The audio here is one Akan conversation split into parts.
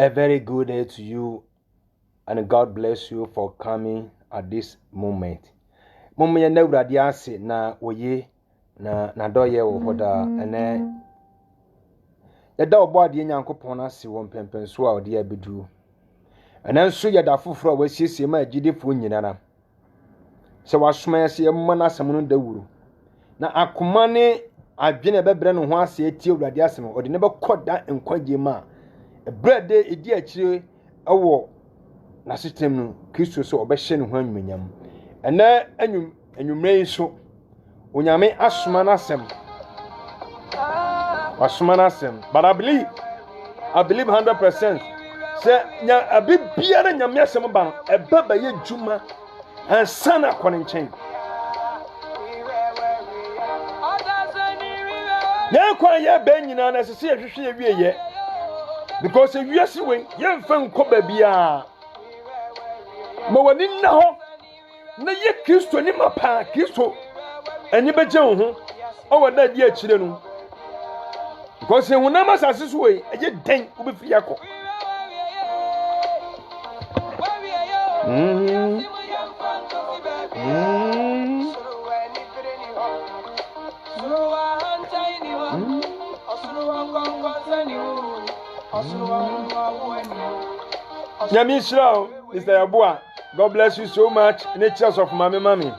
A very good day to you, and God bless you for coming at this moment. Mummy and Nevradiasi na woye na doye wo hoda ene yada obodi nyankopon ase wo mpempenso a ode abedu ene nso yada foforo a wasiesie ma agidefo nyinara se wasoma yase yemma na asem no dawuru na akoma ne adwene bebre no ho ase etie Awurade asem ode ne bekoda nkwaje ma brede edi akire ewo na system no Kristo so obehye ne ho anwunyam ene anwumre so onyame asoma na asem wasoma na asem but I believe 100% say nya abibiara nyame asem ba no ebaba ye djuma ansana kwanenchen ya kwa ya be nyina na sese ehwehwe ewie ye because ewiase wen ye mfa nkoba bia ma wani na ho na ye Kristo ni mapa Kristo ani beje ho o wada di akire no because ehuna masase so we eye den obefi yakọ Nyamishrao, Mr. Yabua, God bless you so much. Natures of Mami.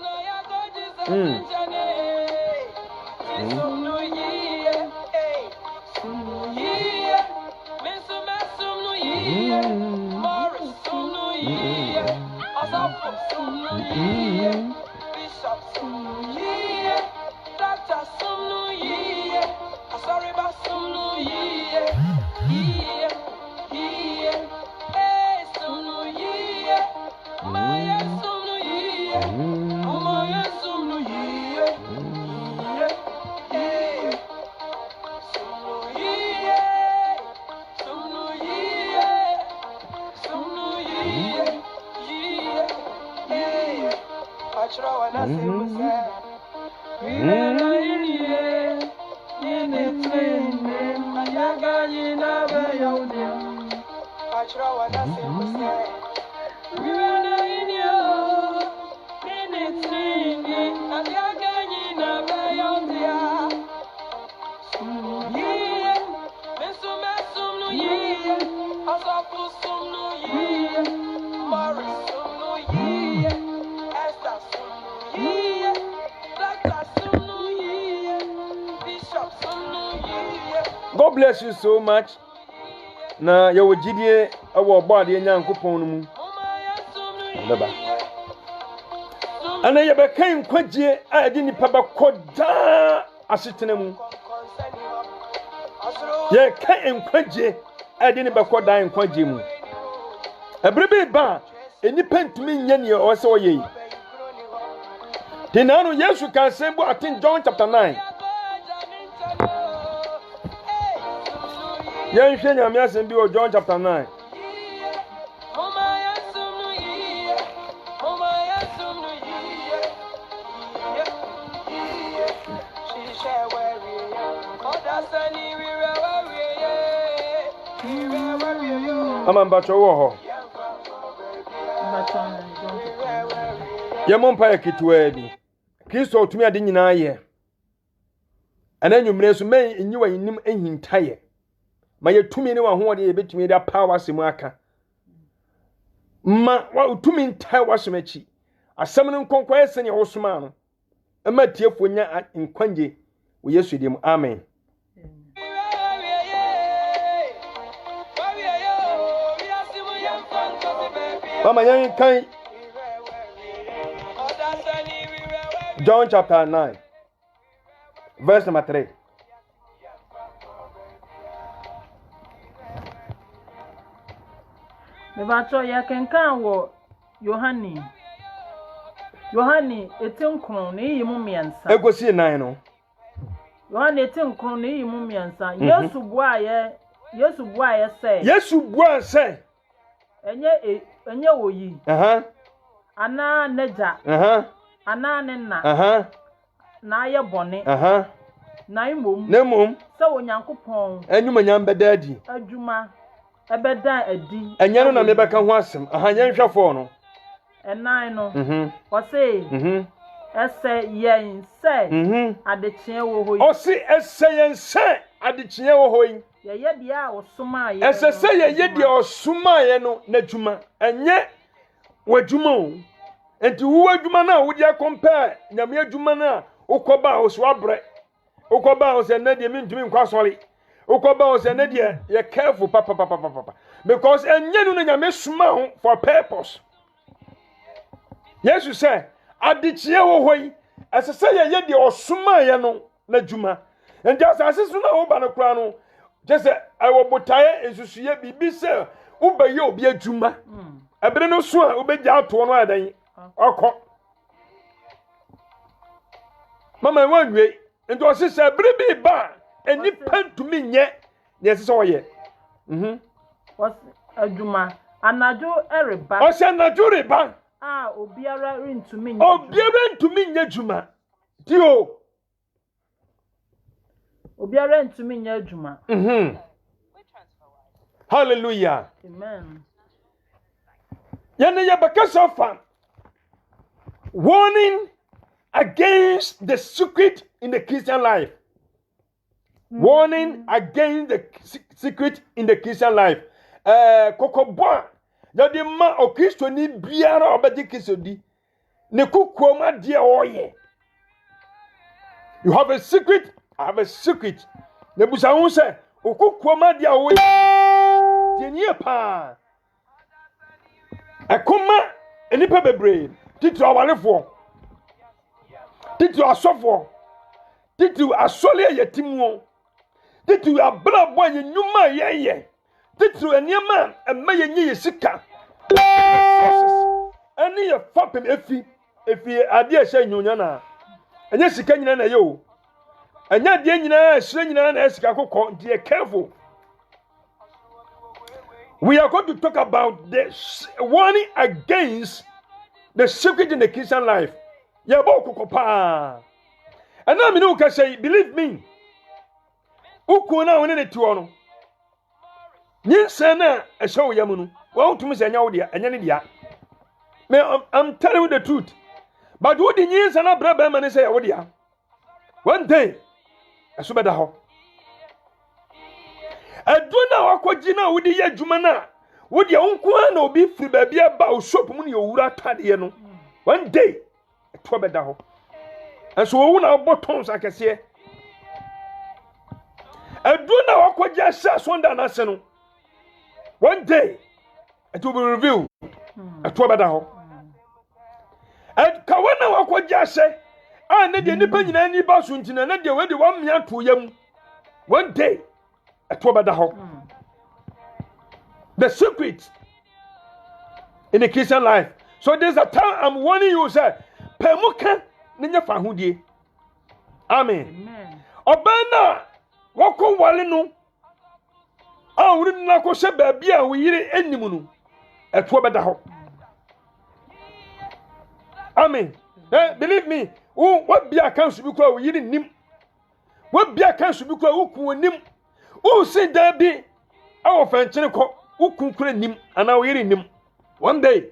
God bless you so much. Na yawo gidie awo ogbade nyankopon no mu. Baba. Ana ye bekan kwagie a de nipa bekoda asetena mu. Ye kan kwagie a de ne bekoda kwagie mu. Ebrebe ba enipa ntumi nya ne o se oye. Tinano Yesu kan sembo atin John chapter 9. Yen hwe nyame asem bi o John chapter 9. Ama mbacho wo ho. Yemompa yakitwa bi. Kristo otumi ade nyina ye. Ananwumre so men enyiwa yinim ehintaye. Ma yetumi ne wa ho de yebetumi da power semu aka. Ma wa utumi ntai wasemachi. Asem ne nkonkwa yesene hosoma no. Ema tiefo nya nkwanje wo Yesu dem. Amen. Mama yan kan John chapter 9 verse number 3. Mebacho ya kenkan wo Yohani etinkron ne yimu miensa. Egosi 9 no. Yohani etinkron ne yimu miensa. Yesu bua ye say. Yesu bua say. Enye oyi. Ana neja. Ana nenna. Na ye bone. Na imom. Nemom. Se onyankopon. Enwuma nyam bedadi. Adwuma. ebeda adi enye no na mebeka ho asem ahanye nhwefo no enan no wose ese yen se adechie wo hoyi osi ese yen se adechie wo hoyi ye dia osuma ye ese se ye dia osuma ye no na dwuma enye wadwuma o enti wo wadwuma na wo dia compare nyame adwuma na ukoba o so abre ukoba o se na dia mintumi nkwa sori ukoba o se na dia ye careful papa because enye no nyame suma ho for purpose. Yesu say adechie wo hoyi ese se ye dia osuma ye no na dwuma enti asase so na wo ba no kra no just I will botaye ensusuye bibi se ubaye obi adwuma ebere no so a obegya ato no adan okọ mama wanwe enti o se ebere bi ba eni pantumi nye ne se so ye was adwuma anajo ereba o se anajo reba obiara rentumi nye dwuma dio obiara ntumi nye adwuma hallelujah amen yana ya bakasofa warning against the secret in the Christian life. Warning against the secret in the Christian life. Kokoboa yadi ma o Kristo ni biara obedi Kristo di ne kukuoma de oye. You have a secret, I have a secret. Ne busa hu se okukuoma de oye. Tienie pa. Akoma enipa bebre titu awalefo. Titu asofo. Titu asole yetimu. Titu abrabo nyuma yeye. Titu eniema ema yenye sika. Ani ye fapem efi ade a sha nyonya na. Enye sika nyina na ye o. Enya de nyina sire nyina na sika kokko ntie careful. We are going to talk about the warning against the secret in the Christian life. Ya bo kokko pa. And now me no can say believe me. Uko na woni ne tuo no. Nyinsa na e show ya mu no. Wa utumi se nya wo dia, enya ne dia. I'm telling you the truth. But what the nyinsa na bra ba ma ne say ya wo dia. One day aso beda ho. Aduna wakoji na wodi ye adwuma na wodi onko na obi firi ba bia ba o shop mu ne owura tade no. One day to beda ho. Enso wo na botons akese. Aduna wakoji asha sonda na se no. One day it will be revealed. To beda ho. Kawana wakoji ashe na de nipa nyina ni ba so ntina na de we de wa mmea to yam. One day the secret in the Christian life. So there's a time I'm warning you, sir. Pemuka ninya fahudie. Amen. Obana wako wale no. Wuri na ko se ba bia wo yire animu no. Eto beda ho. Amen. Believe me, what bia kan su bi ko wo yire nim. What bia kan su bi ko wo ku nim. Si dabi awo fanchine ko ukunkure nim ana oyiri nim. One day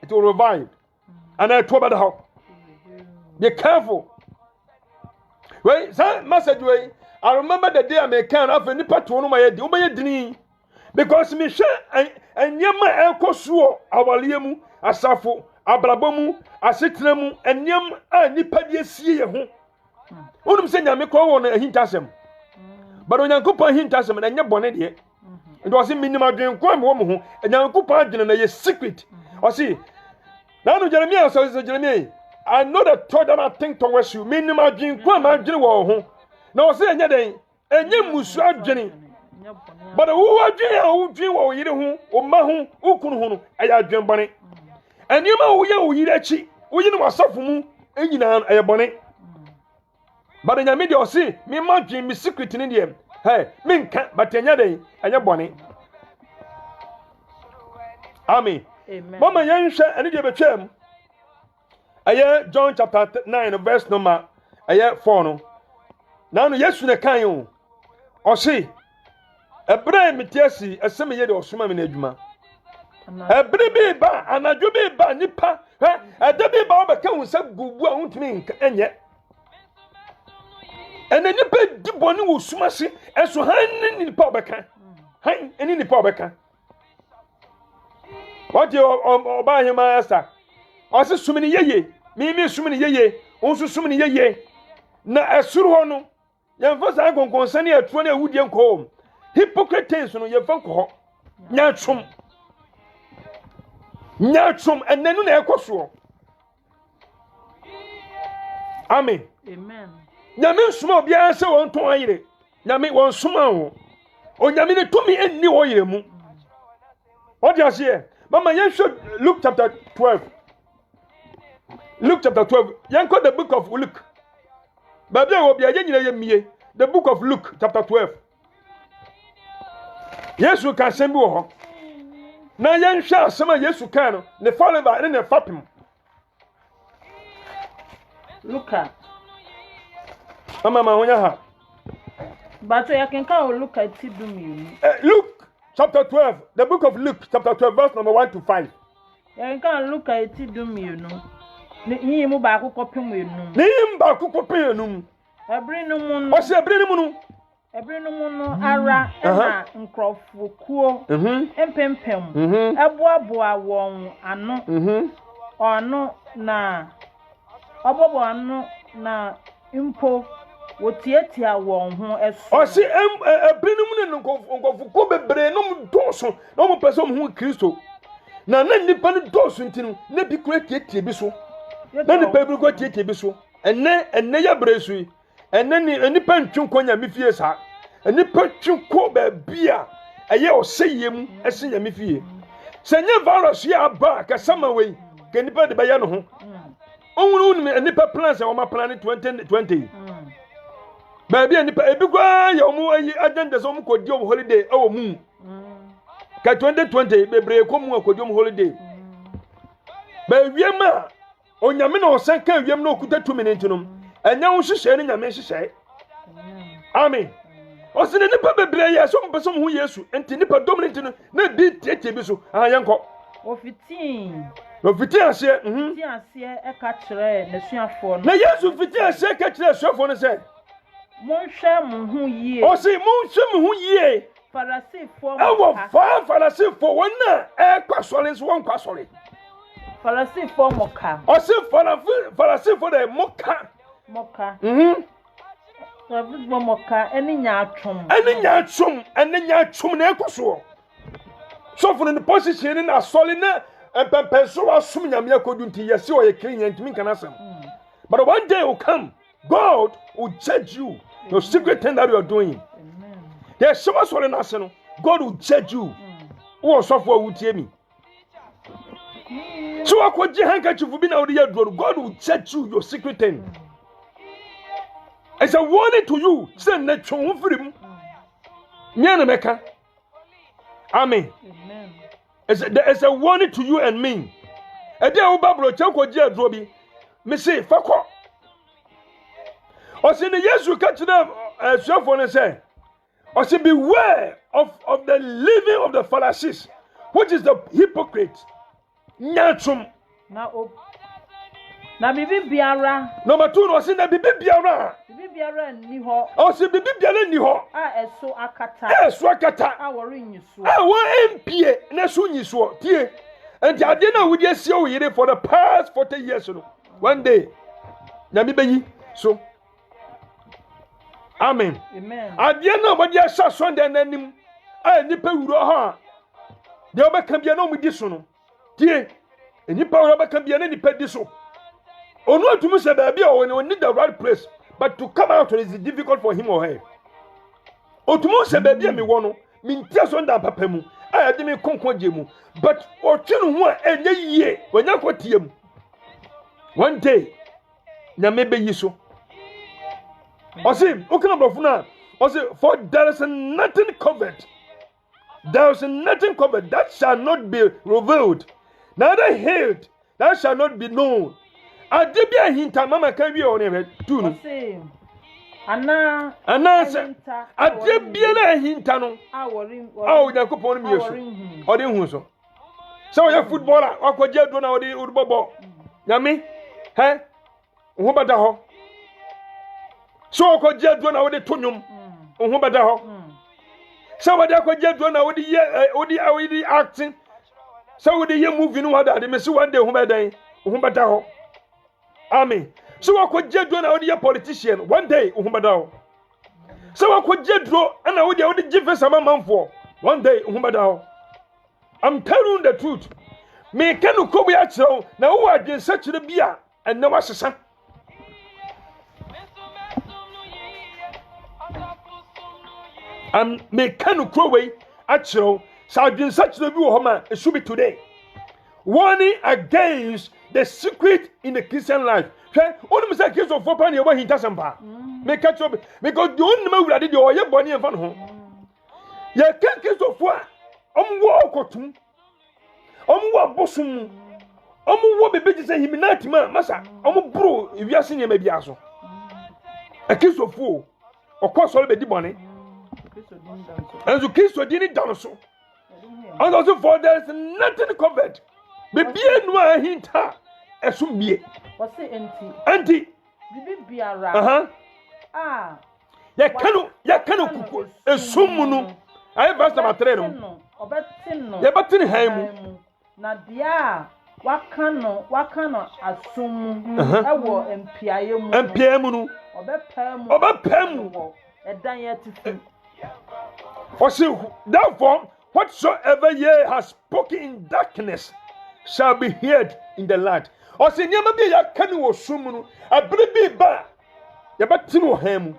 it will revive. And I told about how. Be careful. Wait, that message way. I remember the day I make can of any part to my head. Obey because me share and yama elko suo awaliemu asafo abrabomu asetremu and yam a nipa de sie ye ho. Onum se nyame ko won ahintasem. But when Yankupa hint us and your bonnet yet, it was in minimal dream, come home, and Yankupa didn't a secret. Or see, now Jeremiah says, Jeremiah, I know that thought that I think towards you, minimal dream, come out, home. No, say anything, and you must have Jenny. But who are you, who dream or you, or Mahu, who couldn't, I dream bonnet. And you know, we eat a cheek, we know what's up for me, and you know, a bonnet. But in your media, see, me imagine me secret in India. Hey, me can't, but in your day, and your bonnet. Amen. Mama Yansha, and you have a term. John chapter 9, verse number 4. Now, yes, you can you. Or see, Ebre metiasi esem ye de osoma me na adwuma. Ebre bi ba anadwo bi ba nipa ede bi ba obeka hu se gugu a huntimi enye. Ene nipa di boni wo suma se eso han ni nipa obeka. Han eni nipa obeka. What you oba hima esa. Ose sumini yeye, mi sumini yeye, onso sumini yeye. Na esuru ho no, yemfa sa konkonsan na etuo na ewudie nko. Hypocrites no yemfa nko ho. Nyatwom enenu na ekoso. Amen. Amen. Nyame nsuma obiara se won ton ayire. Nyame won suma ho. Onyame ne tumi enni wo yire mu. What you say? Mama, you should Luke chapter 12. Luke chapter 12. You call the book of Luke. The book of Luke chapter 12. Yes, you can send me. Now, you shall summon yes, you can. The follow by any fapping. Look at Mama, when you have. But I can call look at it. Luke. Chapter 12, the book of Luke, chapter 12, verse number 1 to 5. You can look at it, do me, you know. Ni mu ba akoko pem you know. Ni ba akoko pem you know. Ebri no mu no. O se ebri no mu no. Ebri no mu no ara na nkrofo empempem. Eboaboa won ano. Ono na obobo ano na impo wotietia won ho eso. O se ebrinum ne nkofu ko bebre no mu doso no mu person hu Kristo. Na nipa ne doso ntinu na bi kura tietie bi so. Na nipa bi ko tietie bi so. Enne ya bresu. Enne nipa ntwonko nya me fie sa. Nipa twonko ba bia eye oseyem ese nya me fie. Senye virus ya ba ka sama we ke nipa de ba ya no ho. Onwunu nipa plans e o ma plan 2020. Baby nipa ebi kwa ya omu ayi agenda so omu kodi om holiday e wo mu. Ka 2020 bebre ko mu akodi om holiday. Ba wiem a onyame na osan ka wiem na okuta 2 minutes no. Enya wo hihye ne nyame hihye. Amen. Osine nipa bebre ya so mpese hu Yesu enti nipa dominant no na bi tietie bi so ayanko. Ofitin ase Ofitin ase e ka kire na suafo no. Na Yesu fitin ase ka kire suafo no se Monhwe mo hu yie. O se monhwe mo hu yie. Farisifo mo. Farisifo wona e kwasole so won kwasole. Farisifo moka. O se farisifo de moka. Farisifo moka eni nyaatwom. Eni nyaatwom na ekoso. So for the position na sole na empempenso asum nyame akodu nti yesi o ye krin ntimi kana asem. But one day will come, God will judge you. Your secret thing that you are doing. There's so much for the national. God will judge you. Who suffer will tell me. So I could handkerchief will be now the year. God will judge you. Your secret thing. It's a warning to you. Send that to him. Nyanameka. Amen. It's a warning to you and me. A day of Babylon, Chanko Jia Drobi. Me say, Fako. Or say the yes, you catch them as your phone and say, or say, beware of the living of the Pharisees, which is the hypocrite. Nyatrum. Na bibi biara. Number 2, no say na bibi biara. Bibi biara ni ho. O say bibi biara ni ho. Eso akata. Eso akata. Wori nyiso. Wo empie na so nyiso. Tie. And the idea na we dey see we here for the past 40 years no. One day. Na mi bayi so. Amen. Amen. Idea na we dey sha Sunday nanim. Nipa wuro ha. De obeka bia na mu di so no. Tie. Nipa wuro obeka bia na nipa di so. Onu atumu se baby o need the right place, but to come out is difficult for him or her. Otumu se baby me wono, me ntia so nda papa mu, ade me konkonje mu, but otwenu ho a enye yie, wanya kwatiem. One day, na mebe yiso. Osim, okana brofo na, osim for there is nothing covered. There is nothing covered that shall not be revealed, neither hid that shall not be known. Adebia hinta mama kan wi on e tu no. Ana ade bia na hinta no Yakopon mi yeso odi hu so so ya footballer akwaje ado na odi bobo nyame he ho bada ho so akwaje ado na odi tonwom ho bada ho so wadi akwaje ado na odi acting so wodi ye movie no wada de me so one day ho bada ho amen so akwaje ado na odi ye politician one day ho bada ho so akwaje ado na odi give some man for one day ho bada ho. I'm telling you the truth. Me kanu ko bi achiro na wo adwen sachire bia enne wasesa. Me kanu ko we achiro sa adwen sachire bi wo homa it should be today. Warning against the secret in the Christian life. Only say case of for pan e wa hinta sampa. Me catch up because the only ma wurade de oye boni emfa no ho. Ye kan case of for omwo okotum omwo abosum omwo bebeji say himinati ma masa ombro ewiase ne ma bia so akisofu okoso be di bone enzo kiso di ni dan so and also for there is nothing covered bebia no ahinta esumie what's anti bibi biara ya kanu kuku esumunu ayi verse number 3 no obetin haimu na dia wakano asum ewo empiaye mu no obepam edan yetifu therefore whatsoever ye has spoken in darkness shall be heard in the light nyama bi ya kanu wo sum no abere bi ba ya betin wo haimu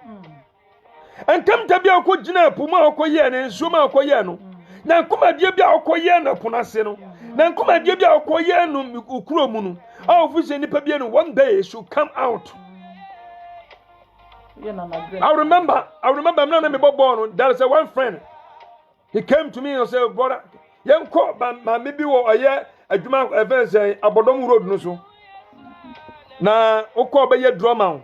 enkam tabi akogina puma akoye ne nsoma akoye no na nkoma die bia akoye na ponase no na nkoma die bia akoye no ukuro mu no ofuse nipa bia no one day should come out. I remember I'm not me born. There is one friend. He came to me and said, brother, yenko ma maybe wo aye adwuma event say abodom road no so na okọ be ye drama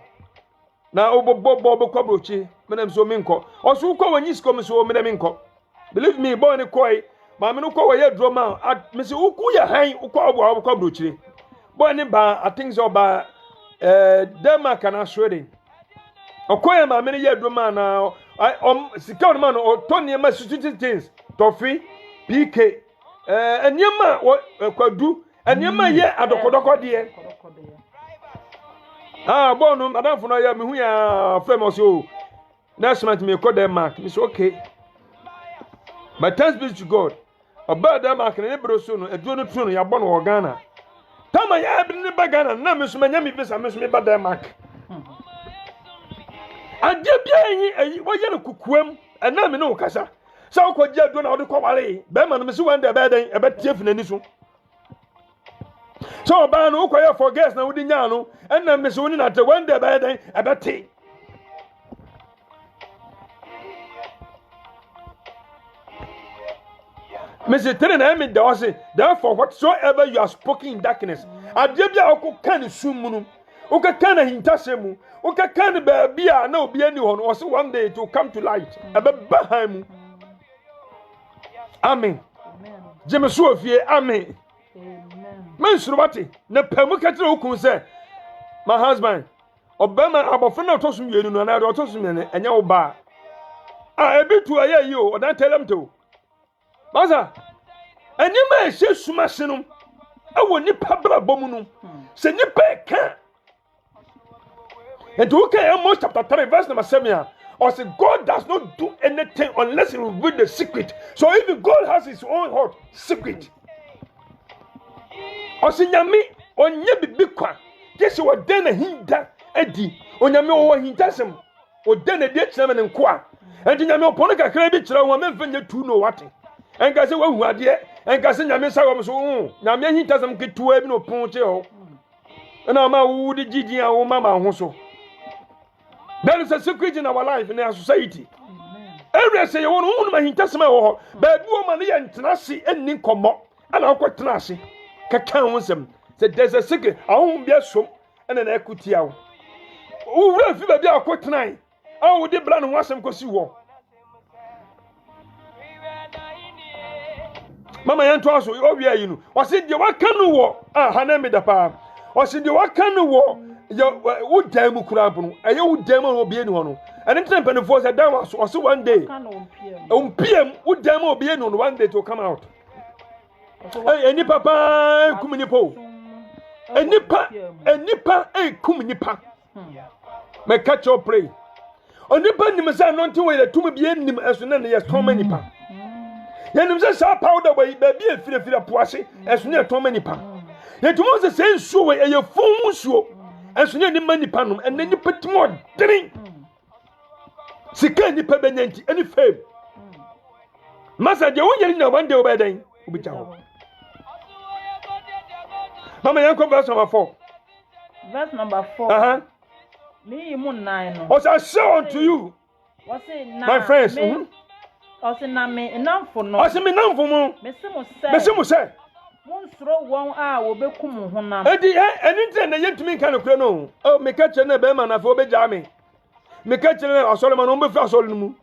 na obobo be kwabrochi menem so minko oso ukọ wanyi skom so menem minko. Believe me, boy ni koi ma me no ko ye drama me say uku ya han ukọ obo kwabrochi boy ni ba I think so ba Denmark na Sweden okoye ma me ye drama na sika man o Tony ma sututi things tofi PK enyema kwadu enyema ye adokodoko de boy no madam fo no ya me hu ya frame so next month me ko Denmark me say okay. My thanks be to God. About that mark and ebro so no eduo no tru no ya bono Ghana. Tama ya ebri ne ba Ghana na me so manya me bisa me so me ba Denmark. Ade bia yi wo ye no kukuam na me no kasa. Sa wo kwaji ado na wo de kwale be ma no me so one day be den e be tie finani so. So ba no wo kwaye for guest na wo di nya no na me so ni na te one day be den e be tie. Mr. Tenen, therefore, whatsoever you are spoken in darkness, Adebia Oko can sumunu, Oka can hintasemu, Oka can be no be anyone, or so one day to come to light. Amen. Amen. Jemesuafie, Amen. Mensurati, ne Pemukati Okun say, my husband, Obama Abofena Tosum Yenu, and I Tosum and your bar. I be to a year you, or don't tell them to. Baza eni ma ehye sumase no awo nipa brabo mu no se nipa ka and who can Amos chapter 3 verse number 7 or say God does not do anything unless he reveal the secret. So even God has his own heart secret. Or say nyame onye bibi kwa kesi wo den na hinda adi onyame wo hinda sem wo den na die kire me nko a enti nyame opono kakra bi kire wo memfa nya tu no wate enka se wahu ade enka se nyame sa wo so nyame hinta sam ketua bi no pon che ho na ma wu di gidi a wo mama ho so. There is a secret in our life in our society. Every say you want to ma hinta sam ho ba bi wo ma ne ye ntena se enni komo ana akotena se kaka ho sam say there's a secret ahun bia som na na ekutia wo wura fi ba bia akotena Oh, the brand was some kosi wo. Mama yan to aso o wi ayi no. O se de wa kan wo. Ah, hana me da pa. O se de wa kan wo. Ya wo dan mu kura bu no. Eye wo dan mu obi eni ho no. And then penifo say dan was o se one day. PM wo dan mu obi eni no one day to come out. Hey, any papa kum ni po. Enipa kum nipa. Me catch your pray. Onipa nim say no ntin we the tumi bi enim eso na ye toma nipa. Yenim say sa powder we ba bi efirefire poase eso na toma nipa. Yetumo say nsuo we eye fon nsuo. Eso na ni manipa nom en nipa timo drin. Sika nipa benyanti any fame. Masa je wonyeri na one day obedan obi jawo. Mama yanko verse number 4. Verse number 4. Me mun 9 no. I say unto you. What say na? My friends. O say na me namfo no. O say me namfo mo. Me se mo say. Mun suro won a wo bekum ho na. Edi eni na yentumi kan kure no. Oh me ka kire na be ma na fo be ja me. Me ka kire na asole ma no be fi asole no mu.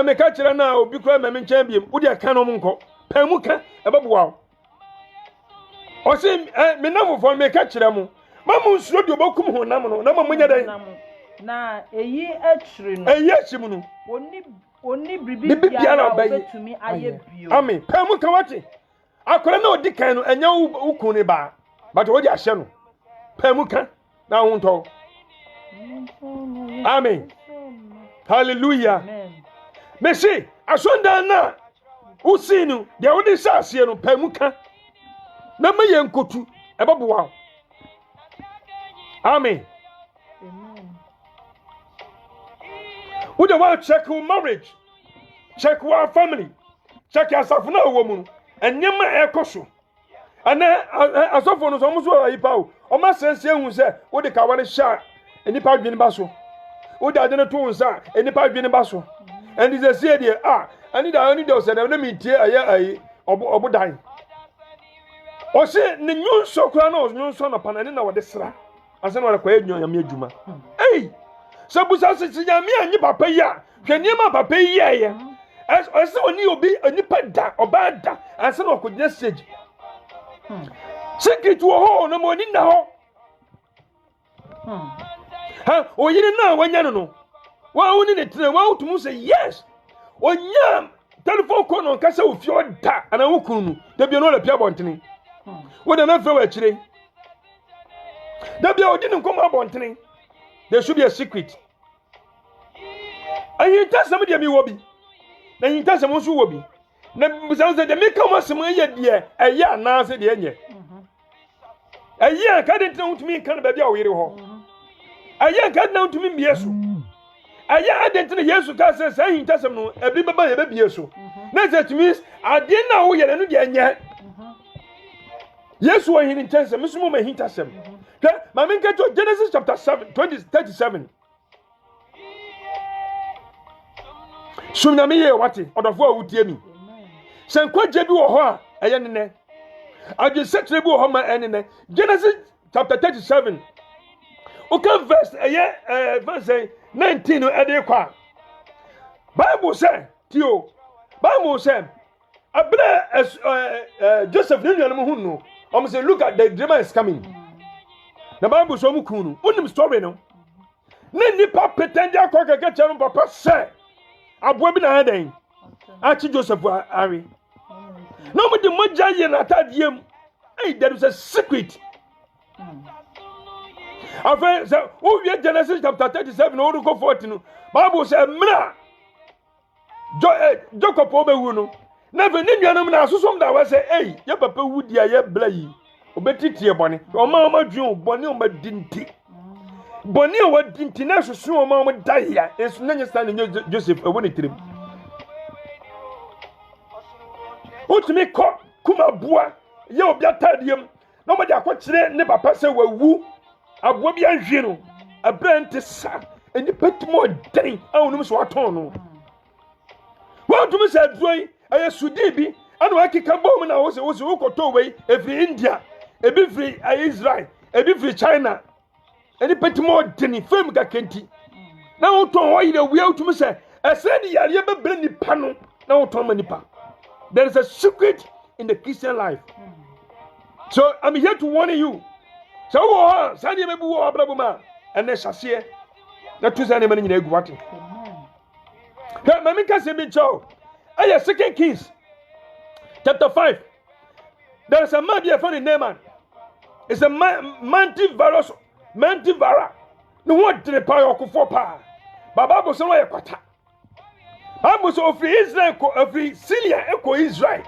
Me ka kire na obi kura me nchen biem. Wo de ka no mu nko. Pa mu ka e be boa. O say me namfo fo me ka kire mu. Mamu nsuro de obokum ho nam no. Na mamu nya den. Na eyi atri no. Eyi achimu no. Oni bibi biara obetumi aye bio. Amen. Pa mu ka wate. Akora na odi kan no enya ukun ne ba. But wo di ahye no. Pa mu ka na ho nto. Amen. Hallelujah. Amen. Messi, asonda na usinu de wo di sase no pa mu ka. Na me ye nkotu e baboa. Amen. We don't want to check your marriage, check our family, check your safuna woman, and Yama Ekosu. And then, as of one, almost what I pow, or my sense, who said, what the Kawana shot, and the pipe in Basso. What I didn't do, sir, and the pipe in Basso. And it's a said here, I need only those and let me tear a or die. Or say, the new Socranos, new son upon an hour this. I said, what a quaid, your Juma. Hey! So busa se ya mi anyi papa ya hwani ma papa ya ya ase oni obi anipa da oba da ase no kodnya stage secret wo ho no mo ni na ho ha oyini na wanya no wa woni ne tire wa utumu say yes onya telephone call no kasa ofi oda ana wokunu da bi no le pia bontene wo da na fe wa chire da bi odi ne nkom abontene. There should be a secret. And you tell somebody me wobi. Then you tell someone who wobi. Then because they make come some year a year now say the end. A year can't down to me can be a weary home. A year can't down to me yesu. A year I didn't yes to say he does some a bit by a baby yesu. That's means I didn't know yet and yet. Yes, when he intends a Miss Moma hint us him. Mamma get to Genesis chapter 7, 37. Sunami, what it, or the four would me. San quite Jebu or her, a yanine. I just said to Homa and Genesis chapter 37. Okay, verse a year, verse 19 at the qua. Bible said, Tio, Bible said, I bless Joseph Nunu. Almost say, look at the dreamer is coming. The Bible so mukunu. Unim story no. Ne nipa pretend akoka ka chero papa say. Aboa bi na hadan. Achi Joseph Ari. No mo de moja ye na tadiem. Hey, there is a secret. Afa say, o wie Genesis chapter 37 o go 40 no. Bible say mra. Jacob obewu no. Never ni nuanum na asosom da wa say, hey, ye papa wudi aye bla yi. Obetitie boni o ma ma dwun boni o ma dinti boni o wa dinti na susu o ma dai ya esu na nyesa na Joseph e woni tirim utimi ko kuma bua ye obi atadiem na mo de akokire ne papa se wawu aboa bi anhwe no abrante sa eni petimo dan awunum so aton no wa tumi se adroi aye sudi bi ana akika bom na wo se ukoto wei every India ebi free Israel ebi free China eni petimo deni fam ka kenti Now to why the way to me say I said you be bring the pano now to manipa. There is a secret in the Christian life. So I'm here to warn you. So Sandy maybe war brabuma and then Sasie. That two Sandy man in the Guati. Mamika say me Joe. I 2 Kings chapter 5. There is a man here for the Naaman. It's a mantivirus, mantivara. No one to the power of 4 power. Baba was away a quarter. I was of Israel, of Syria, Echo Israel.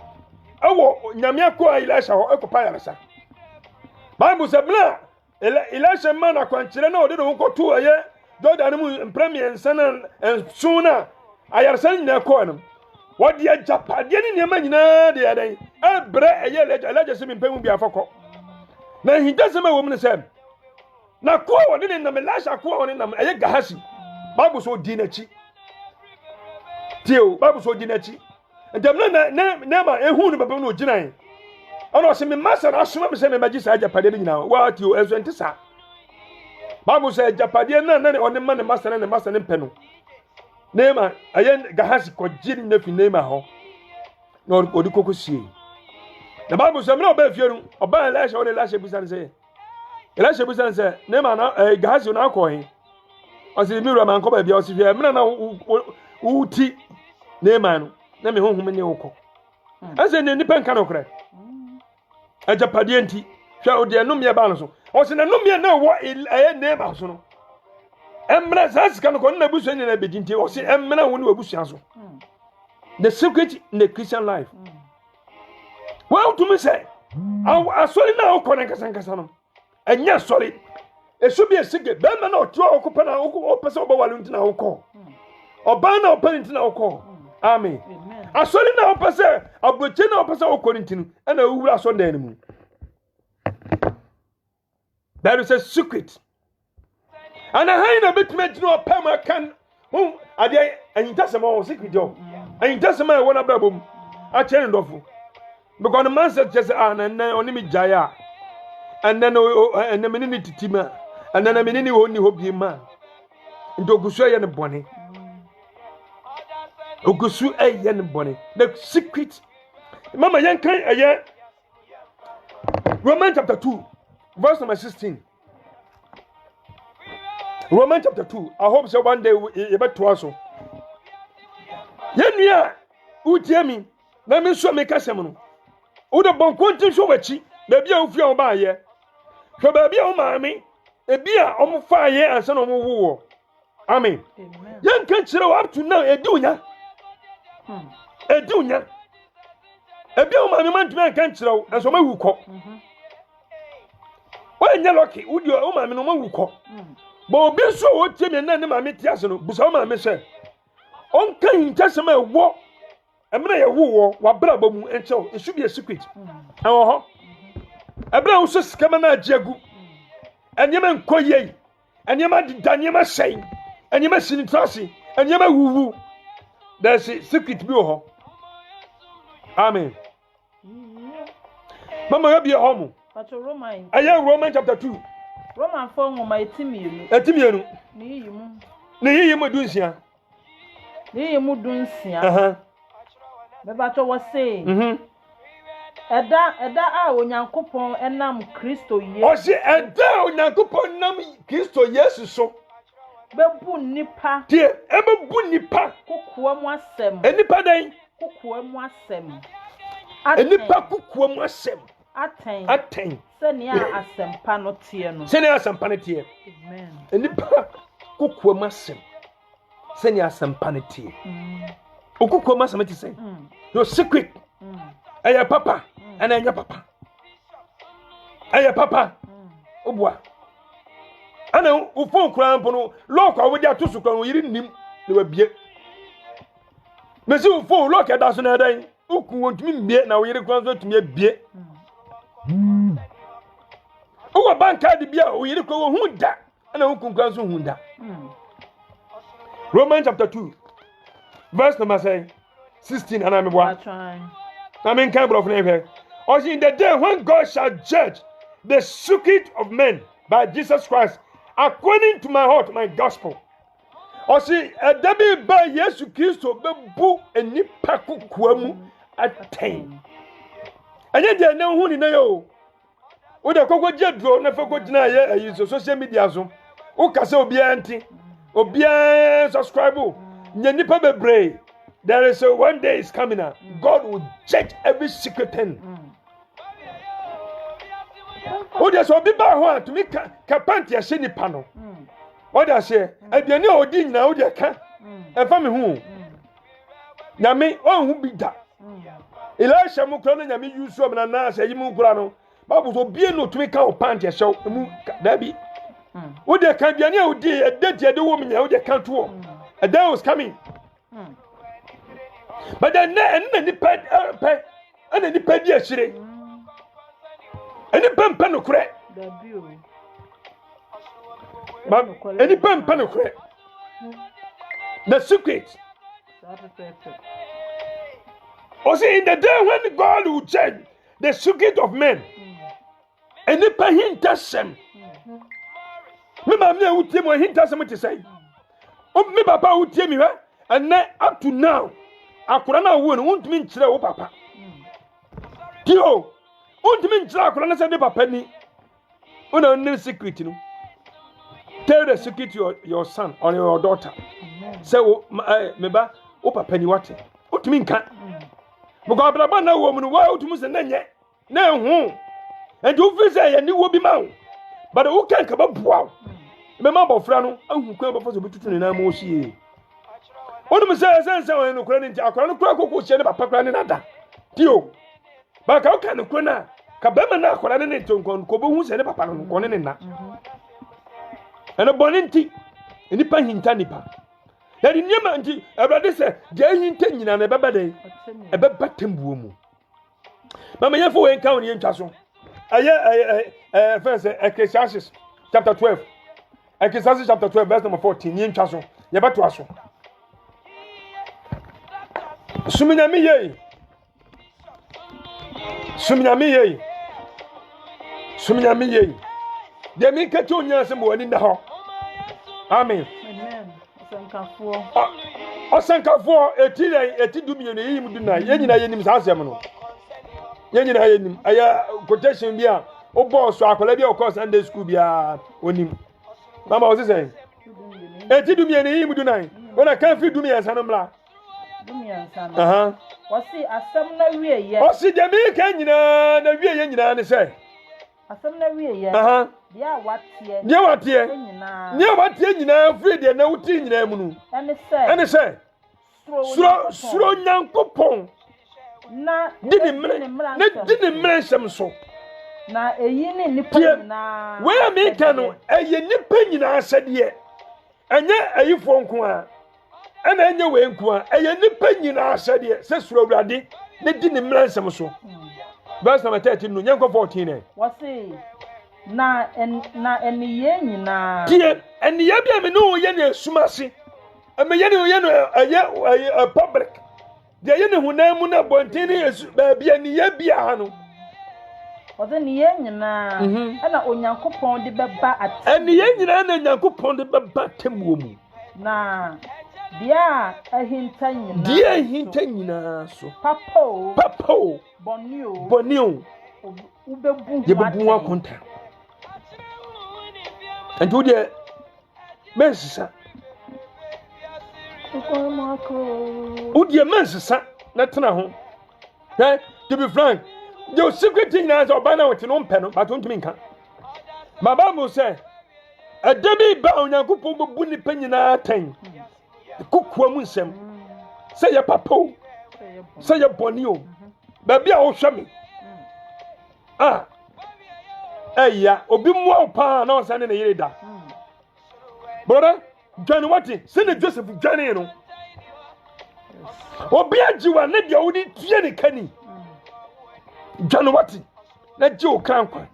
Oh, Yamiako, Elisha, or Echo Payasa. Bible said, Blah, Elisha man, I can't know, they don't go to a year. God and Premier and Son and sooner. I are sending their corner. What the Japadian in your man, the other day. I bread a year later, let us see him pay me a focal. Now he doesn't know woman said. Now, Ko didn't know Elisha, Ko in them, a Gahasi. Bible so dinachi. Tio, Bible so dinachi. And the never a hoon of Babu Jinai. I know some master, I swim some magician Japadian now. What you as went to say? Bible said Japadian on the man, master and the master and penal. Nema, I ain't Gahasi called Jin Nefi Nema ho. Nor Odukoko see. The Bible said, no, if you or by Elisha or Elisha Busan say. Elisha Busan said, Nema, Gahasi on alcohol. I said, Miraman, come by the Osifia, Mana Uti Neman, Nemi home in the Oko. I said, Nipan Canocre. A Japadianti, shall there no mere balance. Or send a no mere no what a name also. Embrace has can go never send in a bit or say Emma when you bush answer. The secret in the Christian life. Well, to me say, I saw it now, Conakas and Casano. And yes, solid. It should be a secret. Bama no draw Copana or Paso Waluntin our call. Or Bana or Penitin our call. Amen. I saw it now, Passer, a Britain or Paso Corintin, and a Ura Sunday enemy. There is a secret. And I had a bit met no Pama can. Whom are they? And it doesn't more secret job. And it doesn't matter what about boom. I tell you, because the man said just and then only Jaya. And then and the minute Tima. And then a minute only hope you man. Into Gusuya and Bonnie. Ogusu a yen bonny. The secret. Mama Yankai a year. Romans chapter 2, verse number 16. Romans chapter 2. I hope so one day you better to also. Yenya, Utiami, let me show me Casamon. Uda bon quantum show a cheap, baby of your buy ye. So baby of mammy, a beer on fire and son of war. Amen. Young can't show up to now a dunya. A dunya. A bill my man to man can't show, and so my who call. When you're lucky, would your own man no one who call. But be so what Jimmy and then my metiasano, Busama Messe. On kind testament war. A man war, what brabum and so it should be a secret. Oh, a brown sus camana jagu. And your man Koye, and your man Danyama saying, and your man Sinitrasi, and your man woo. There's a secret bureau. Amen. Mama, be a home. But a Roman, I am Roman chapter 2. Roman form of my Timian. A Timian. Ni you Medusia. Ni Mudunsia. The battle was saying, Eda, when Yankopon and Nam Christo, yes, and down Yankopon Nam Christo, yes, so. Bebu nipa, dear, ever bunipa, Kukwamwasem, any paday, Kukwamwasem, any pakukwamwasem, attain, Senia asem panotiano, Senia some panetier, amen, any pakukwamwasem, Senia some panetier, Ukukwamwasem, it is saying, your secret, Aya papa, and Aya papa, Aya papa, Obwa. Ana ufo kran pono lock awo dia to so kran yiri nim na wabie mesi ufo lock da so na dan ukun wontumi mbie na wo yiri kran so tumi abie uwa banka de bia wo yiri kran wo hu da ana ukun kran so hu da Romans chapter 2 verse number 16 ana me boa I mean kind of name or in the day when God shall judge the secret of men by Jesus Christ according to my heart, my gospel. Osi edabi ba Yesu Kristo bebu enipa kokua mu aten. Anye de na hu ni na yo. Wo de kokko jedro na fa ko gina ye ayi social media so. Wo kase obi anti. Obi subscribe. Nya nipa bebre. There is a one day is coming up. God will judge every secret thing. Wo de so bi ba ho a to me ka panti a she nipa no. What I say, aduane a odi nyina wo de ka. Efa me hu. Nyame on hu bi da. Elisha mu kro no nyame use am na na say yimu kura no. Bible so bie no to me ka o pant ya show mu da bi. Wo de ka aduane a odi edati ede wo me nya wo de ka to. A day was coming. But then na ni pa ana ni pa di asire. Ani pampa no kure. Da bi o. But any pen the secret. Also, in the day when God will change the secret of men, any pen hint us them. Remember, who tell me hint us something to say. Oh, me papa who tell me, and then up to now, I could not won't mean to papa. Tio, won't mean to I could not say the papa ni. Oh, no secret, you know. Tell the secret to your son or your daughter. Say, meba, o papa ni wate. O tumi nka. Because braba na wo mu wa o tumi se na nye. Na hu. And you feel say ni wo bi ma wo. But o kan ka ba boa. Me ma bofra no, ahu kwan ba fo betutu ne na ma o hie. O dum say we no kura ni nti akora no kura kokko hie ne papa kura ne nada. Tio. Ba ka o kan no kura na ka ba ma na akora ne ntonkon ko bo hu se ne papa no ko ne na. And a bonenti, and nipa hinta nipa. That in Yamanti, a brother said, Jay hinting in a baba day, a babatimbu. Mamma Yafo and County in Chasso. First, Ecclesiastes chapter 12. Ecclesiastes chapter 12, verse number 14, in Chasso. Yabatuaso. Suminami ye. Suminami ye. Suminami ye. They make a 2 years and more in the hall. Amen. Amen. Osankafo eti dumi ne yim du na ye nyina yenim sa asem no. Ye nyina yenim aya quotation bia o boss akola bia o course Sunday school bia onim. Mama o say eti dumi ne yim du na. Ona kan fi dumi ansa no mla. Dumi ansa no. Wasi asem na wie ye. Osi de mi kan nyina na wie ye nyina ne say. Asem na wie ye. Dia watie. Dia watie. Dia watie nyina free de na wuti nyina mu nu. Ene say. Suro nyankopon. Na dini mre nsem so. Na eyi ni nipa nyina. We me kan no eye nipa nyina asede. Enye ayifo nko a. Ena enye we nko a. Eye nipa nyina asede. Se suro awurade ne dini mre nsem so. Verse number 13 no nyanko 14 wasi na eniye nyina tie eniye bia me no ye na sumase ame ye no aye public de ye ne hunamu na bontini yesu ba bia niye bia ha no wasi niye nyina na onyankopon de beba ati eniye nyina na onyankopon de beba temuo mu na dia ahinta nyina so papo bonio ubebu akonta antu de mensisa udie mensisa na tena ho to be frank the secret thing na so bana won no mpe no but won tumi nka ma Bible say adabi ba onyankopon bebu ni panyina tan kokua mu nsem say ya papo say ya bonio ba bia wo hwe me eya obi mu opa na onsa ne yire da brother John wati say na Joseph dwane no obi ajiwa ne dia wodi tie ne kani John wati na ji o krankwa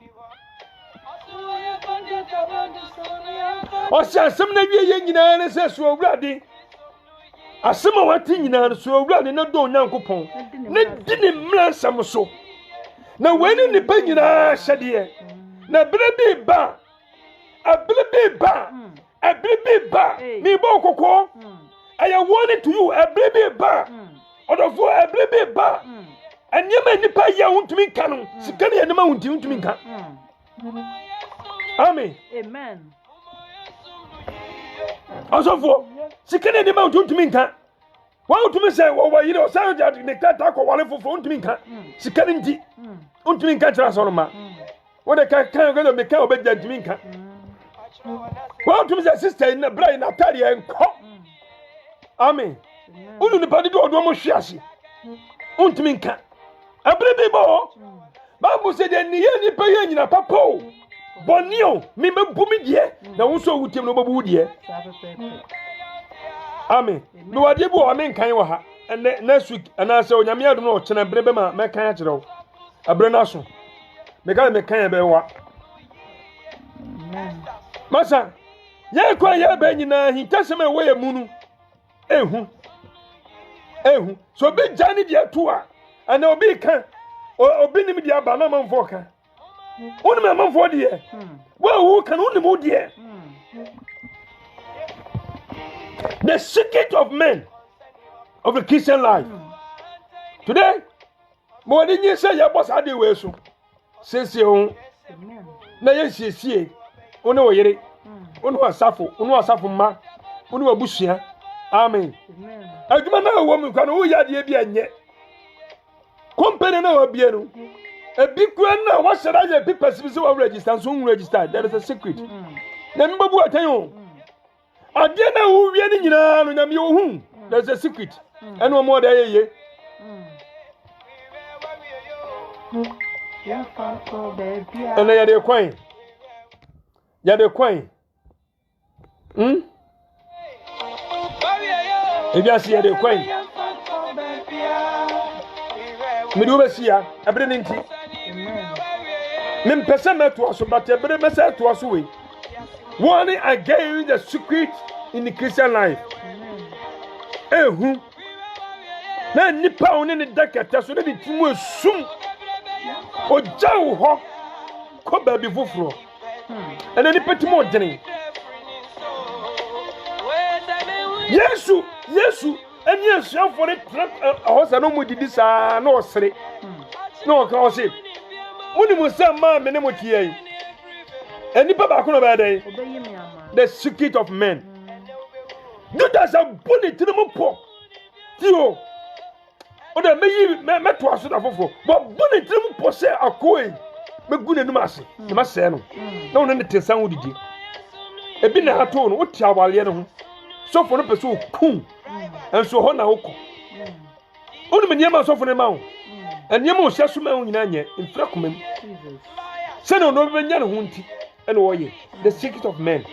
o se asem na wie ye nyina ne se so awurade asem wati nyina so awurade na do nyankopon na di ne mransam so na weni ni pa nyina hyede na bere bi ba Ebrebi ba. Me bo koko. I am warning to you, ebrebi ba. Odofo ebrebi ba. Enyema nipa ya untumi kanu. Sikani enema untumi kan. Amen. Amen. Osofo, sikani enema untumi kan. Wa untumi say wo yire o say ja ne tata ko wale fofo untumi kan. Sikani ndi. Untumi kan tra so no ma. Wo de kan go me kan obedja untumi kan. Wa untumi say sister in bra na tari enko. Amen. Unu ni padi do mo hwiase. Untumi kan. Abrebi bo. Bible say de niye ni pa ye nyina papa o. Bonio mi mebu mi die na wo so wutem no bebu die. Amen. No wade bu o men kan wo ha. Next week ana say onyame adom no chena brebe ma me kan a kire wo. Abre na so. Me kan e be wa. Masa ye kwa ye be nyina hintasem e wo ye munu. Ehu. So be jani die to a. Ana obi kan obi nim dia ba na manfo kan. Wonu me manfo die. Wa wu kan wonu mu die. The secret of men of the Christian life. Today, mo di nyi say ya boss ade we so. Sese o. Na ye siesie. Onu oyere. Onu asafo ma. Onu abusua. Amen. Aduma na wo mu kan wo ya de bi anye. Company na wa bia no. Ebi kwa na wa shara ya papers bi so register so register. There is a secret. Na mi babu atan o. Ade na wo wie ni nyina no nyam ye hu. There is a secret. Eno mo da ye. Ya fa ko be bia. Eno ya de kwan. Ya de kwan. Ebi asi ya de kwan. Me do be sia, abre nti. Me mpese meto aso but abre me say to aso we. Warning again the secret in the Christian life. Ehu. Na nipa oni ne dakata so de timu esum. Ojawo ho. Ko ba bi foforo. Ene nipa timu odene. Yesu eni asuafo ne ahosa no mudidi saa na osere na oka o se muni musa ma me ne motie eni baba ko no ba dai the secret of men do that a bullet to them po tio o da me to aso da fofo but bullet to them po se akoi me gu ne num ase ne ma se no na won ne tensan wudidi ebi na hato no wotia wale ne ho so for no person kun enso ho na woko onu me niam so for ne ma ho eniam o hia so ma ho nyina nye mfra komam se no no be nya ne ho nti ene wo ye the secret of men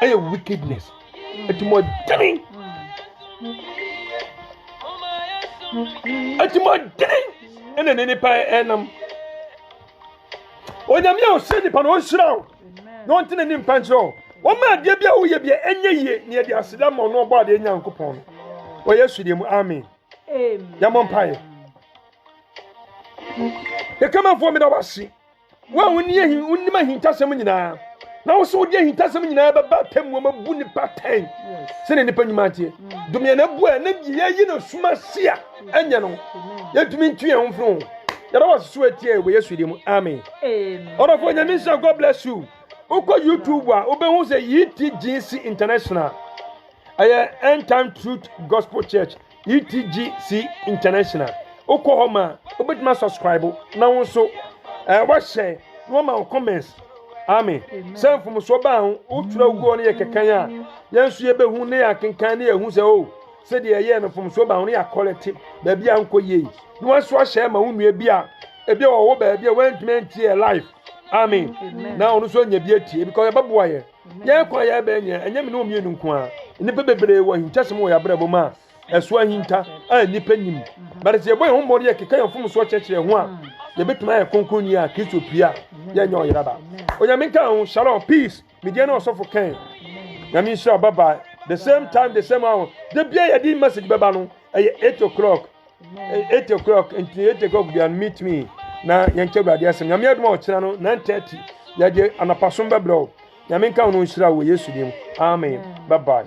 a wickedness it more damning it more damning ene ne pa enam onyame o se ni pa no hira no ntene ni mpa nso o ma de bia wo ye bia enye ye ne de aseda ma no obo ade nyankopon o yesu de mu amen ya mo mpae ye kama fo mi da wasi wa woni ye hin woni ma hin tasem nyina na wo so de hin tasem nyina ba ba tem wo mabu ni paten se ne nipa nyima tie dumye na bu a na giye yi na suma sia enye no ye tumi ntue ho fro ya da wasi so atie wo yesu de mu amen ora fo nyame sha God bless you. Uko YouTube wa obehu se ETGC International. Aya End Time Truth Gospel Church ETGC International. Uko homa obetuma subscribe na wonso wa share no ma comments. Amen. Say from so ba hu utura ugo ne yekekan a yensu ye behu ne yakenkan ne yehu se o se de ye no from so ba hu ne yakolete ba bia nko ye. No so share ma unu bi a ebi wo ba bia wentment here life. Amen. Now onu so nya bietie because baboa ye. Ye kwa ye ba nya enya me no mienu nko a. Nipa bebre wo hintasem wo ya brabo ma. Eso ahinta a nipa nim. But se boy hombori ye keka yefum so chekere ho a. Ye betuma ye konkoni a Kristo pia. Ye nya oyiraba. Onya menka ho shalom peace. Me dia no so for kan. Na me sure bye bye. The same time the same hour. The bia ye di message baba no. 8 o'clock. 8 o'clock and 8 o'clock you meet me. Na yenche brade asem nyame aduma ochira no 9:30 ya de anapasomba bro nyame nka wo nhyira wo yesu dim amen bye bye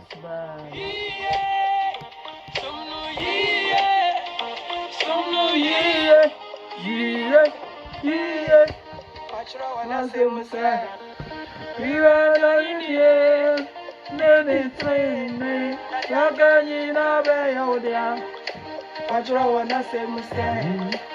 I